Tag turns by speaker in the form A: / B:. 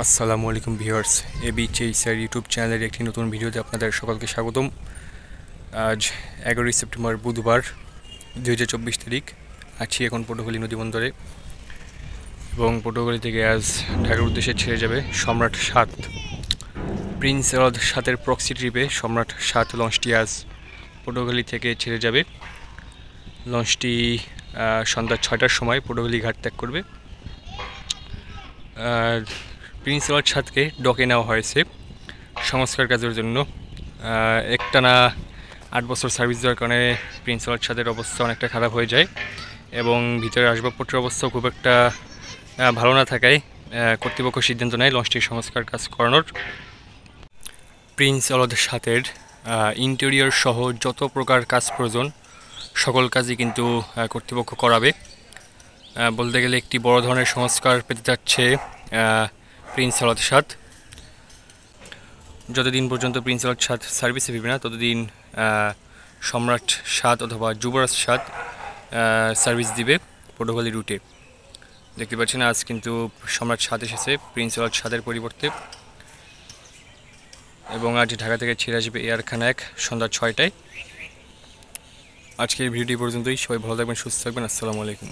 A: আসসালামু আলাইকুম viewers, AB চেইসার YouTube চ্যানেলের একটি নতুন ভিডিওতে আপনাদের সকলকে স্বাগতম। আজ 11ই সেপ্টেম্বর বুধবার 2024 তারিখ। আছি এখন পটুয়াখালী নদীবন্দরে এবং পটুয়াখালী থেকে আজ ঢাকার উদ্দেশ্যে ছেড়ে যাবে সম্রাট 7 প্রিন্স এডওয়ার্ড 7-এর প্রক্সি ট্রিপে। সম্রাট 7 লঞ্চটি আজ পটুয়াখালী থেকে ছেড়ে যাবে। লঞ্চটি সন্ধ্যা 6টার সময় পটুয়াখালী ঘাট ত্যাগ করবে। প্রিন্স এডওয়ার্ড 7কে ডকে নেওয়া হয়েছে সংস্কার কাজের জন্য। একটানা 8 বছর সার্ভিস দেওয়ার কারণে প্রিন্স এডওয়ার্ড 7-এর অবস্থা অনেকটা খারাপ হয়ে যায় এবং ভিতরে আসবাবপত্রের অবস্থাও খুব একটা ভালো না থাকায় কর্তৃপক্ষ সিদ্ধান্ত নেয় লঞ্চটির সংস্কার কাজ করানোর। প্রিন্স এডওয়ার্ড 7-এর ইন্টেরিয়র সহ যত প্রকার কাজ প্রয়োজন সকল কাজই কিন্তু কর্তৃপক্ষ করাবে। বলতে গেলে একটি বড় ধরনের সংস্কার পেতে যাচ্ছে প্রিন্স এডওয়ার্ড 7। যতদিন পর্যন্ত প্রিন্স এডওয়ার্ড 7 সার্ভিসে ফিরবে না ততদিন সম্রাট 7 অথবা যুবরাজ 7 সার্ভিস দিবে পটুয়াখালী রুটে। দেখতে পাচ্ছেন আজ কিন্তু সম্রাট 7 এসেছে প্রিন্স এডওয়ার্ড 7-এর পরিবর্তে এবং আজ ঢাকা থেকে ছেড়ে আসবে এয়ার খান 1 সন্ধ্যা 6টায়। আজকের ভিডিওটি পর্যন্তই। সবাই ভালো থাকবেন, সুস্থ থাকবেন। আসসালামু আলাইকুম।